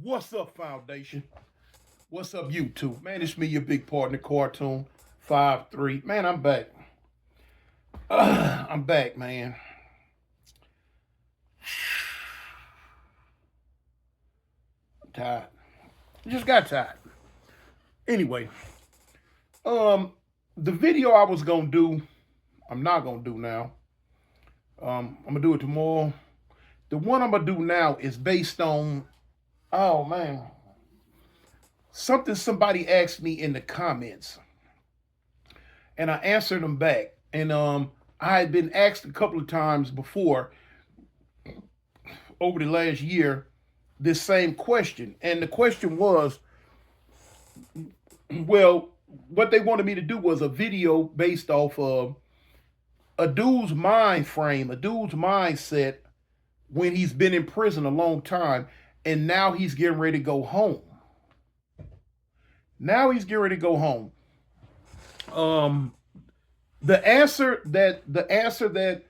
What's up, Foundation? What's up, YouTube? Man, it's me, your big partner, Cartoon 5-3. Man, I'm back. I'm back, man. I'm tired. Just got tired. Anyway, the video I was gonna do, I'm not gonna do now. I'm gonna do it tomorrow. The one I'm gonna do now is based on, oh man, something somebody asked me in the comments, and I answered them back. And I had been asked a couple of times before over the last year this same question, and the question was, well, what they wanted me to do was a video based off of a dude's mind frame, a dude's mindset when he's been in prison a long time, and now he's getting ready to go home. Now he's getting ready to go home. The answer that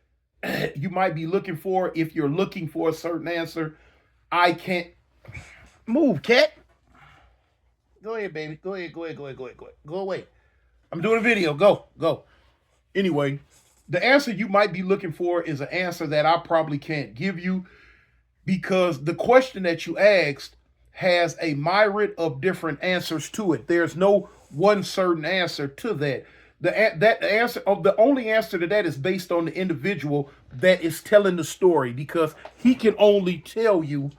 you might be looking for, if you're looking for a certain answer, I can't move, cat. Go ahead, baby. Go ahead. Go away. I'm doing a video. Go. Anyway, the answer you might be looking for is an answer that I probably can't give you, because the question that you asked has a myriad of different answers to it. There's no one certain answer to that. The only answer to that is based on the individual that is telling the story, because he can only tell you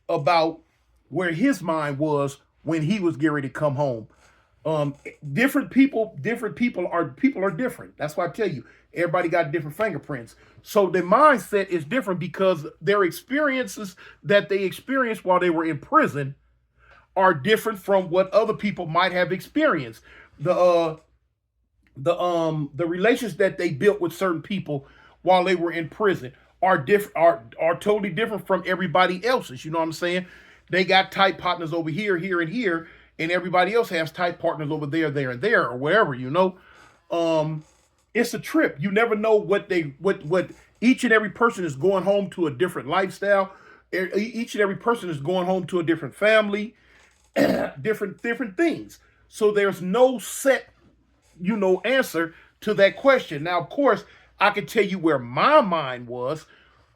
about where his mind was when he was getting ready to come home. Different people are different. That's why I tell you, everybody got different fingerprints. So their mindset is different because their experiences that they experienced while they were in prison are different from what other people might have experienced. The relations that they built with certain people while they were in prison are totally different from everybody else's. You know what I'm saying? They got tight partners over here, and here, and everybody else has tight partners over there, and there, or wherever. It's a trip. You never know what each and every person is going home to a different lifestyle. Each and every person is going home to a different family, different things. So there's no set answer to that question. Now, of course, I can tell you where my mind was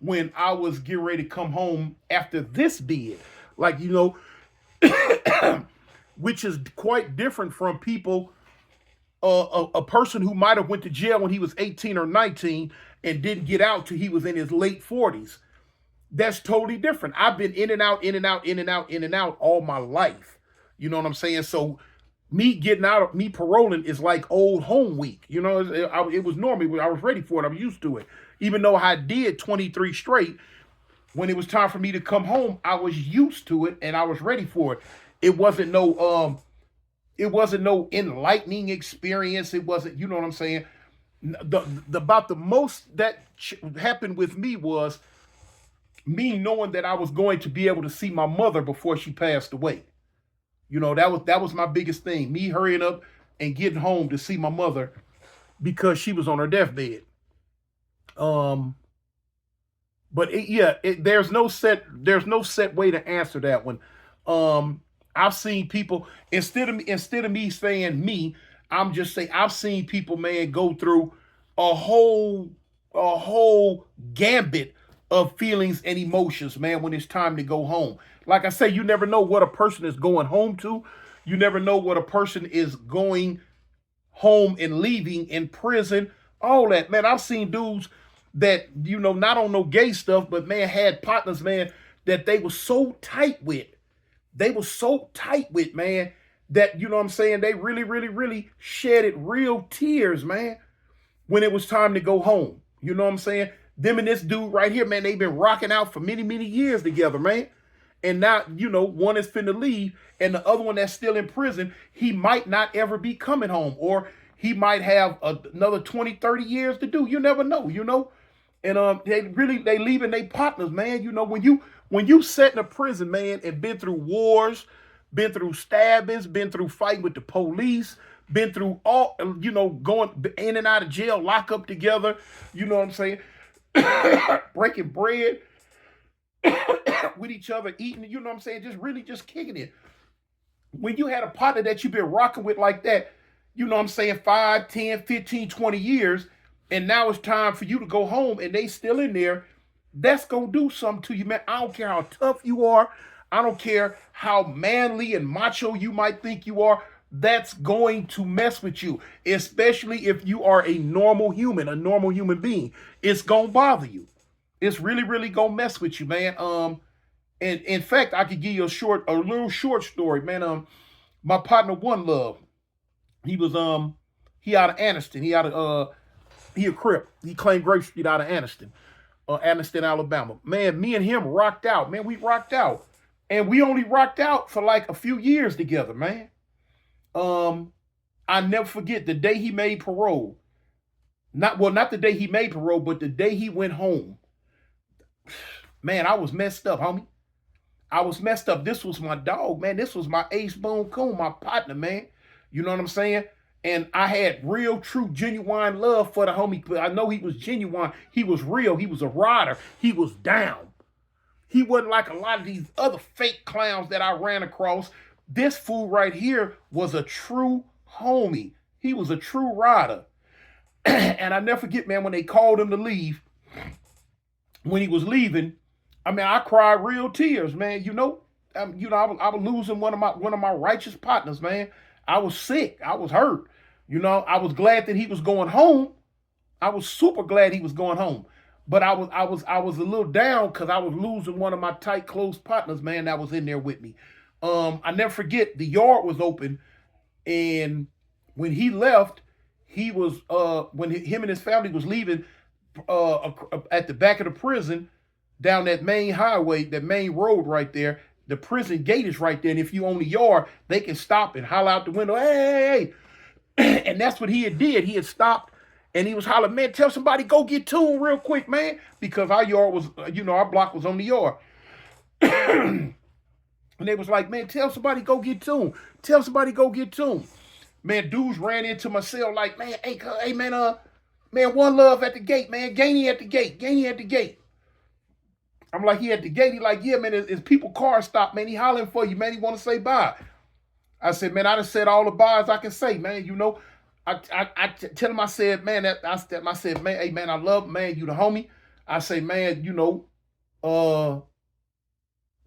when I was getting ready to come home after this bid. Like, which is quite different from people, a person who might have went to jail when he was 18 or 19 and didn't get out till he was in his late 40s. That's totally different. I've been in and out all my life. You know what I'm saying? So me getting out, me paroling is like old home week. It was normal. I was ready for it. I was used to it. Even though I did 23 straight, when it was time for me to come home, I was used to it and I was ready for it. It wasn't no enlightening experience. It wasn't, you know what I'm saying? About the most that happened with me was me knowing that I was going to be able to see my mother before she passed away. That was my biggest thing. Me hurrying up and getting home to see my mother because she was on her deathbed. There's no set way to answer that one. I've seen people, instead of me saying me, I'm just saying I've seen people, man, go through a whole gambit of feelings and emotions, man, when it's time to go home. Like I say, you never know what a person is going home to. You never know what a person is going home and leaving in prison. All that, man. I've seen dudes that, not on no gay stuff, but man, had partners, man, that they were so tight with. Man, that, you know what I'm saying, they really shedded real tears, man, when it was time to go home. You know what I'm saying? Them and this dude right here, man, they've been rocking out for many years together, man. And now, one is finna leave, and the other one that's still in prison, he might not ever be coming home, or he might have another 20, 30 years to do. You never know, And they leaving their partners, man. When you sat in a prison, man, and been through wars, been through stabbings, been through fighting with the police, been through all, going in and out of jail, lock up together, you know what I'm saying? Breaking bread. with each other, eating, you know what I'm saying? Just really just kicking it. When you had a partner that you've been rocking with like that, you know what I'm saying, 5, 10, 15, 20 years, and now it's time for you to go home and they still in there, that's going to do something to you, man. I don't care how tough you are. I don't care how manly and macho you might think you are. That's going to mess with you, especially if you are a normal human being. It's going to bother you. It's really, really going to mess with you, man. And in fact, I could give you a little short story, man. My partner One Love, he was he out of Anniston. He a Crip. He claimed Grape Street out of Anniston, Alabama. Man, me and him rocked out. Man, we rocked out. And we only rocked out for like a few years together, man. I never forget the day he made parole. Not the day he made parole, but the day he went home. Man, I was messed up, homie. I was messed up. This was my dog, man. This was my Ace Boone Coon, my partner, man. You know what I'm saying? And I had real, true, genuine love for the homie. I know he was genuine. He was real. He was a rider. He was down. He wasn't like a lot of these other fake clowns that I ran across. This fool right here was a true homie. He was a true rider. And I never forget, man, when they called him to leave, when he was leaving, I mean, I cried real tears, man. I was losing one of my righteous partners, man. I was sick. I was hurt. I was glad that he was going home. I was super glad he was going home. But I was a little down because I was losing one of my tight, close partners, man, that was in there with me. I never forget, the yard was open, and when he left, he was when him and his family was leaving at the back of the prison, down that main highway, that main road right there. The prison gate is right there, and if you own the yard, they can stop and holler out the window, hey, hey, hey. And that's what he had did. He had stopped, and he was hollering, man, tell somebody go get to him real quick, man, because our yard was, our block was on the yard. And they was like, man, tell somebody go get to him. Tell somebody go get to him. Man, dudes ran into my cell like, man, hey, man, One Love at the gate, man. Gainey at the gate. I'm like, he at the gate. He like, yeah, man, his people car stopped, man. He hollering for you, man. He want to say bye. I said, man, I done said all the byes I can say, man. I tell him, I said, man, I said, man, hey, man, I love, man, you the homie. I say, man,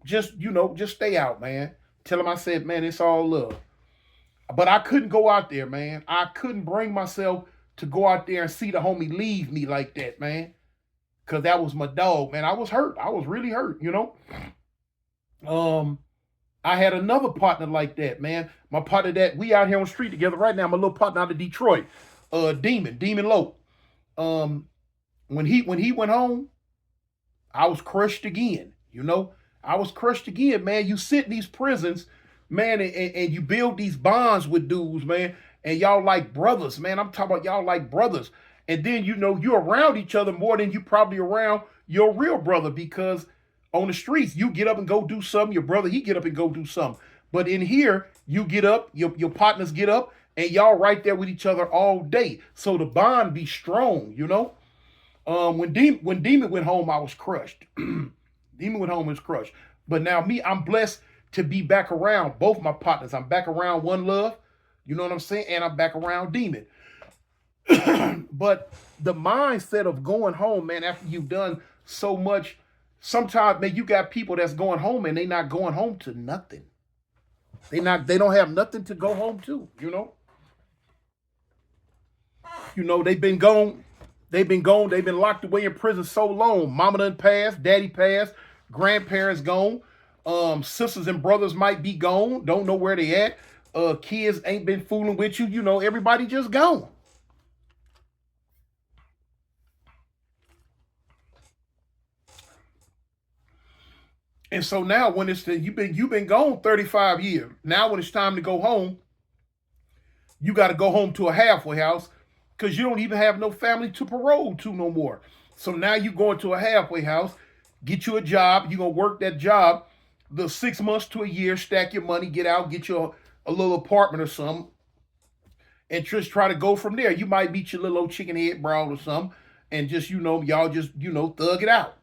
just stay out, man. Tell him I said, man, it's all love. But I couldn't go out there, man. I couldn't bring myself to go out there and see the homie leave me like that, man. Because that was my dog, man. I was hurt. I was really hurt, I had another partner like that, man. My partner that we out here on the street together right now. My little partner out of Detroit, Demon Lope. When he went home, I was crushed again. I was crushed again, man. You sit in these prisons, man, and you build these bonds with dudes, man, and y'all like brothers, man. I'm talking about y'all like brothers. And then, you're around each other more than you probably around your real brother, because on the streets, you get up and go do something. Your brother, he get up and go do something. But in here, you get up, your partners get up, and y'all right there with each other all day. So the bond be strong, When Demon went home, I was crushed. Demon went home, was crushed. But now me, I'm blessed to be back around both my partners. I'm back around One Love, you know what I'm saying? And I'm back around Demon. But the mindset of going home, man, after you've done so much, sometimes, man, you got people that's going home and they not going home to nothing. They don't have nothing to go home to, they've been gone. They've been locked away in prison so long. Mama done passed, daddy passed, grandparents gone. Sisters and brothers might be gone, don't know where they at. Kids ain't been fooling with you, everybody just gone. And so now when you've been gone 35 years. Now when it's time to go home, you got to go home to a halfway house because you don't even have no family to parole to no more. So now you going to a halfway house, get you a job. You're going to work that job the 6 months to a year, stack your money, get out, get you a little apartment or something, and just try to go from there. You might meet your little old chicken head brown or something, and just, y'all just, thug it out.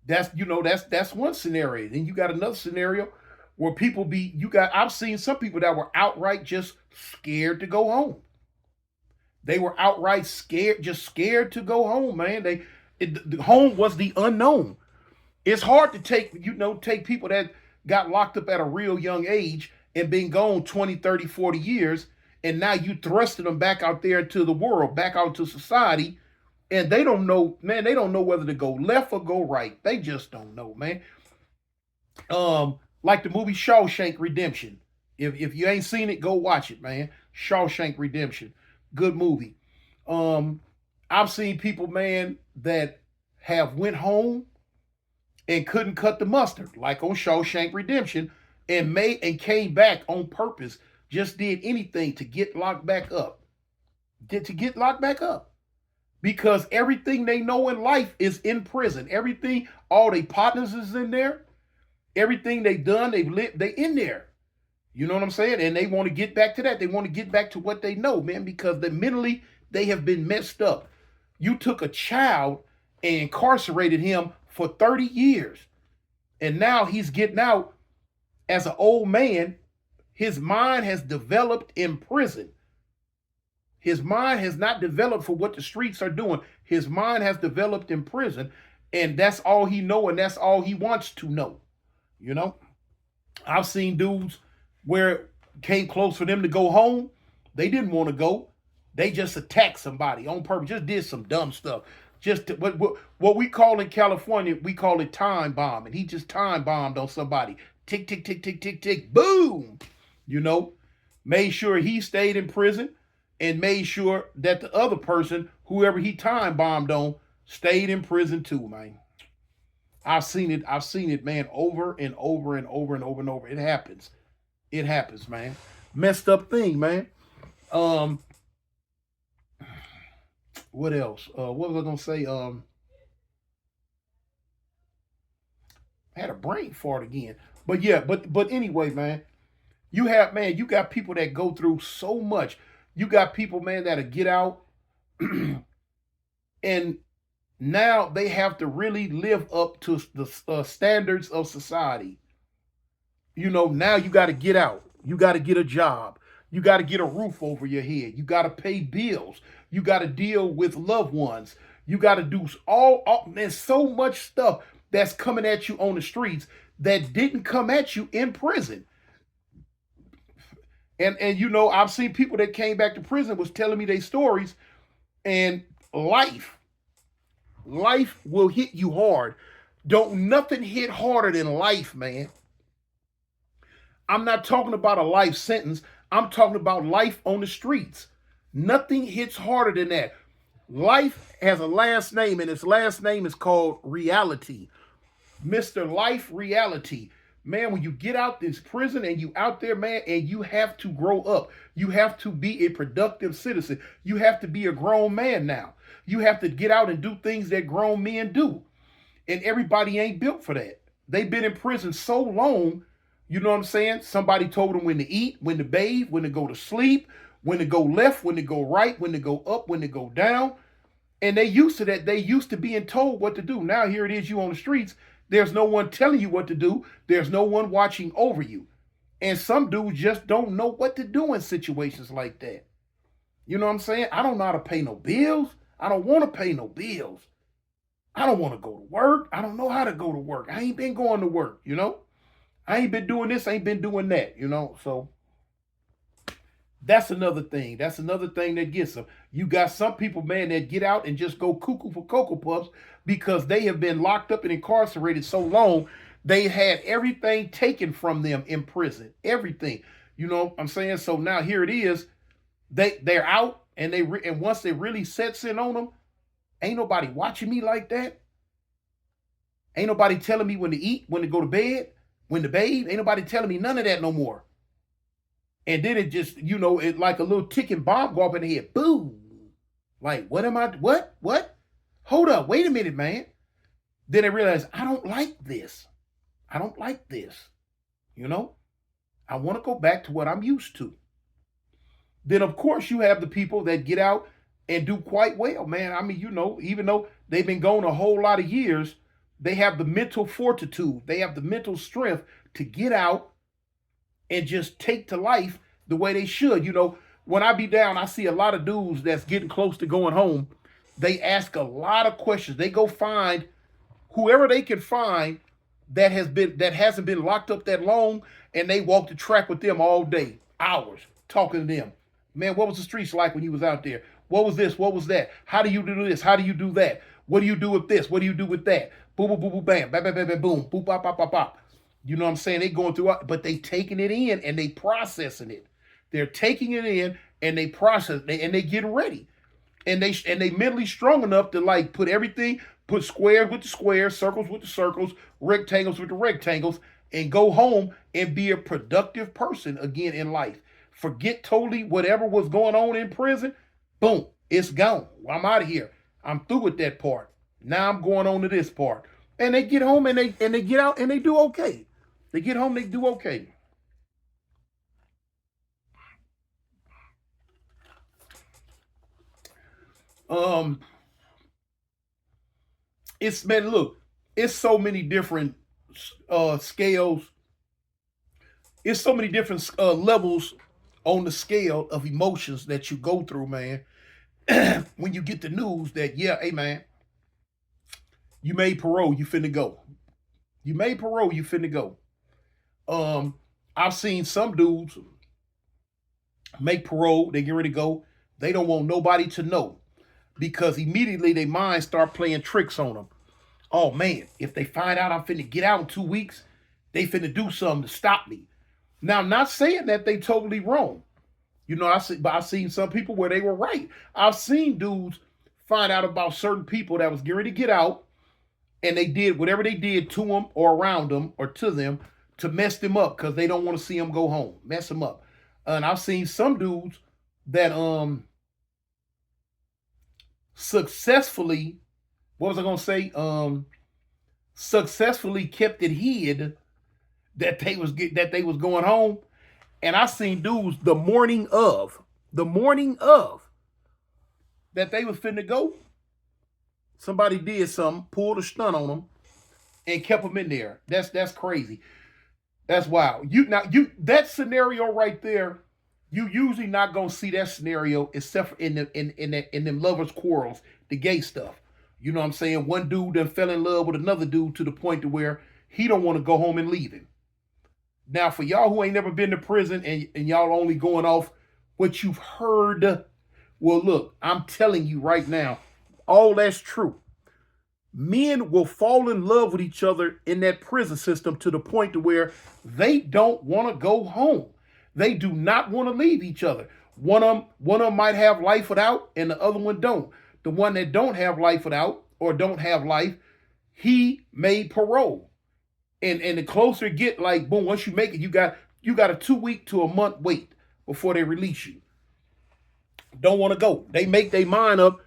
That's one scenario. Then you got another scenario where I've seen some people that were outright just scared to go home. They were outright scared, just scared to go home, man. The home was the unknown. It's hard to take people that got locked up at a real young age and been gone 20, 30, 40 years, and now you thrusted them back out there into the world, back out to society, and they don't know, man, they don't know whether to go left or go right. They just don't know, man. Like the movie Shawshank Redemption. If you ain't seen it, go watch it, man. Shawshank Redemption. Good movie. I've seen people, man, that have went home and couldn't cut the mustard, like on Shawshank Redemption, and came back on purpose, just did anything to get locked back up. To get locked back up. Because everything they know in life is in prison. Everything, all their partners is in there. Everything they've done, they've lived, they in there. You know what I'm saying? And they want to get back to that. They want to get back to what they know, man, because mentally they have been messed up. You took a child and incarcerated him for 30 years. And now he's getting out as an old man. His mind has developed in prison. His mind has not developed for what the streets are doing. His mind has developed in prison. And that's all he know, and that's all he wants to know. You know? I've seen dudes where it came close for them to go home. They didn't want to go. They just attacked somebody on purpose. Just did some dumb stuff. What we call in California, we call it time bomb. And he just time bombed on somebody. Tick, tick, tick, tick, tick, tick. Boom. You know, made sure he stayed in prison and made sure that the other person, whoever he time bombed on, stayed in prison too, man. I've seen it, man, over and over and over and over and over. It happens. It happens, man. Messed up thing, man. What else? What was I gonna say? I had a brain fart again. But yeah, but anyway, man, you got people that go through so much. You got people, man, that'll get out and now they have to really live up to the standards of society. You know, now you got to get out. You got to get a job. You got to get a roof over your head. You got to pay bills. You got to deal with loved ones. You got to do there's so much stuff that's coming at you on the streets that didn't come at you in prison. And you know, I've seen people that came back to prison was telling me their stories, and life will hit you hard. Don't nothing hit harder than life, man. I'm not talking about a life sentence. I'm talking about life on the streets. Nothing hits harder than that. Life has a last name, and its last name is called Reality. Mr. Life Reality. Man, when you get out this prison and you out there, man, and you have to grow up. You have to be a productive citizen. You have to be a grown man now. You have to get out and do things that grown men do. And everybody ain't built for that. They've been in prison so long, you know what I'm saying? Somebody told them when to eat, when to bathe, when to go to sleep, when to go left, when to go right, when to go up, when to go down. And they used to that. They used to being told what to do. Now here it is, you on the streets. There's no one telling you what to do. There's no one watching over you. And some dudes just don't know what to do in situations like that. You know what I'm saying? I don't know how to pay no bills. I don't want to pay no bills. I don't want to go to work. I don't know how to go to work. I ain't been going to work, you know? I ain't been doing this, I ain't been doing that, you know? So that's another thing. That's another thing that gets them. You got some people, man, that get out and just go cuckoo for Cocoa Puffs because they have been locked up and incarcerated so long, they had everything taken from them in prison. Everything. You know what I'm saying? So now here it is. They're out, and and once they really sets in on them, ain't nobody watching me like that. Ain't nobody telling me when to eat, when to go to bed, when to bathe. Ain't nobody telling me none of that no more. And then it just, you know, it like a little ticking bomb go up in the head. Boom. Like, what? Hold up, wait a minute, man. Then I realize, I don't like this. I don't like this. You know? I want to go back to what I'm used to. Then, of course, you have the people that get out and do quite well, man. I mean, you know, even though they've been gone a whole lot of years, They have the mental fortitude. They have the mental strength to get out and just take to life the way they should. When I be down, I see a lot of dudes that's getting close to going home. They ask a lot of questions. They go find whoever they can find that hasn't been locked up that long, and they walk the track with them all day, hours, talking to them. Man, what was the streets like when you was out there? What was this? What was that? How do you do this? How do you do that? What do you do with this? What do you do with that? Boom, boom, boom, boom, bam, bam, bam, bam, bam, boom, boop, bop, bop, bop, bop. You know what I'm saying? They going through, but they taking it in and they processing it. They're taking it in and they process and they getting ready. And they mentally strong enough to like put squares with the squares, circles with the circles, rectangles with the rectangles, and go home and be a productive person again in life. Forget totally whatever was going on in prison. Boom, it's gone. I'm out of here. I'm through with that part. Now I'm going on to this part. And they get home and they get out and they do okay. They get home, they do okay. Um, it's man, look, it's so many different scales. It's so many different levels on the scale of emotions that you go through, man. When you get the news that, yeah, hey man, you made parole, you finna go. You made parole, you finna go. Um, I've seen some dudes make parole, they get ready to go. They don't want nobody to know because immediately their minds start playing tricks on them. Oh man, if they find out I'm finna get out in 2 weeks, they finna do something to stop me. Now, I'm not saying that they totally wrong. But I've seen some people where they were right. I've seen dudes find out about certain people that was getting ready to get out, and they did whatever they did to them or around them or to them to mess them up because they don't want to see them go home, mess them up. And I've seen some dudes that successfully, what was I gonna say? Successfully kept it hid that they was going home. And I seen dudes the morning of that they was finna go. Somebody did something, pulled a stunt on them, and kept them in there. That's crazy. That's wild. That scenario right there, you usually not gonna see that scenario except for in them lovers quarrels, the gay stuff. You know what I'm saying? One dude then fell in love with another dude to the point to where he don't want to go home and leave him. Now, for y'all who ain't never been to prison and y'all only going off what you've heard, well, look, I'm telling you right now, all that's true. Men will fall in love with each other in that prison system to the point to where they don't want to go home. They do not want to leave each other. One of them might have life without, and the other one don't. The one that don't have life without or don't have life, he made parole. And the closer it get, like boom, once you make it, you got a 2 week to a month wait before they release you. Don't want to go. They make their mind up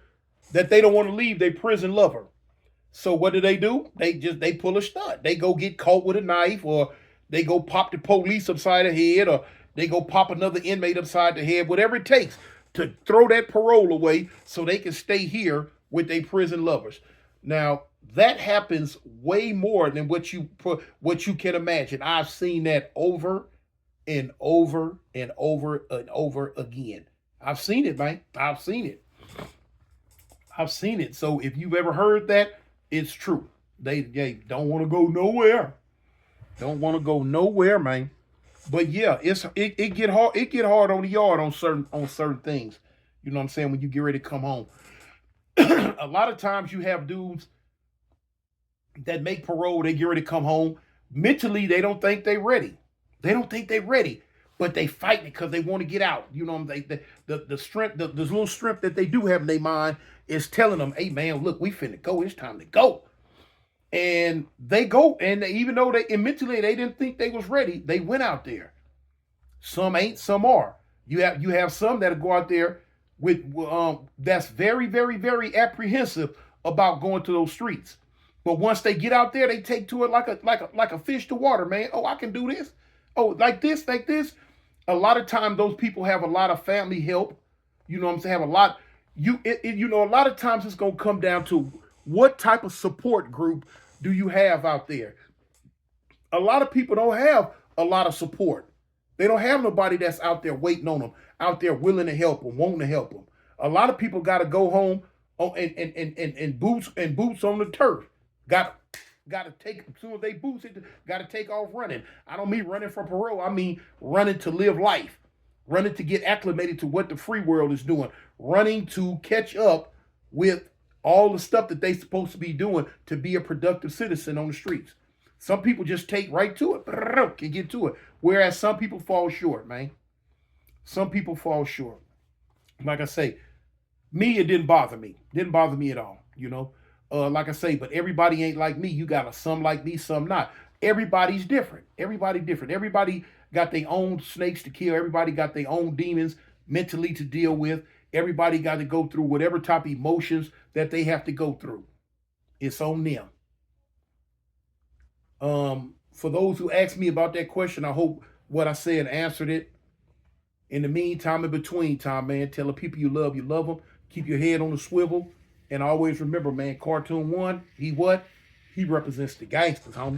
that they don't want to leave their prison lover. So what do? They pull a stunt. They go get caught with a knife, or they go pop the police upside the head, or they go pop another inmate upside the head, whatever it takes to throw that parole away so they can stay here with their prison lovers. Now, that happens way more than what you can imagine. I've seen that over and over and over and over again. I've seen it, man. I've seen it. I've seen it. So if you've ever heard that, it's true. They don't want to go nowhere. Don't want to go nowhere, man. But yeah, it get hard. It get hard on the yard on certain things. You know what I'm saying? When you get ready to come home, a lot of times you have dudes that make parole. They get ready to come home. Mentally, they don't think they're ready. They don't think they're ready, but they fight because they want to get out. You know, the strength, the little strength that they do have in their mind is telling them, "Hey, man, look, we finna go. It's time to go." And they go, and even though mentally they didn't think they was ready, they went out there. Some ain't, some are. You have some that go out there with that's very, very, very apprehensive about going to those streets. But once they get out there, they take to it like a fish to water, man. Oh, I can do this. Oh, like this, like this. A lot of times those people have a lot of family help. You know what I'm saying? Have a lot. A lot of times it's gonna come down to what type of support group do you have out there? A lot of people don't have a lot of support. They don't have nobody that's out there waiting on them, out there willing to help them, wanting to help them. A lot of people got to go home and boots on the turf. Got to take, as soon as they boots it, got to take off running. I don't mean running for parole. I mean running to live life, running to get acclimated to what the free world is doing, running to catch up with all the stuff that they supposed to be doing to be a productive citizen on the streets. Some people just take right to it, can get to it. Whereas some people fall short, man. Some people fall short. Like I say, me, it didn't bother me. Didn't bother me at all, you know. Like I say, but everybody ain't like me. You got some like me, some not. Everybody's different. Everybody different. Everybody got their own snakes to kill. Everybody got their own demons mentally to deal with. Everybody got to go through whatever type of emotions that they have to go through. It's on them. For those who asked me about that question, I hope what I said answered it. In the meantime, in between time, man, tell the people you love them. Keep your head on the swivel. And always remember, man, Cartoon One, he what? He represents the gangsters, homie.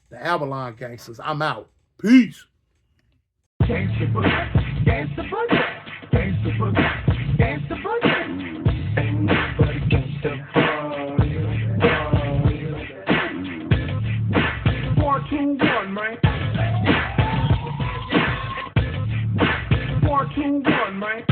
The Avalon gangsters. I'm out. Peace. Gangsta boogie, gangsta boogie, gangsta boogie, gangsta boogie. Ain't nobody gangsta boogie. 4, 2, 1, man. 4, 2, 1, man.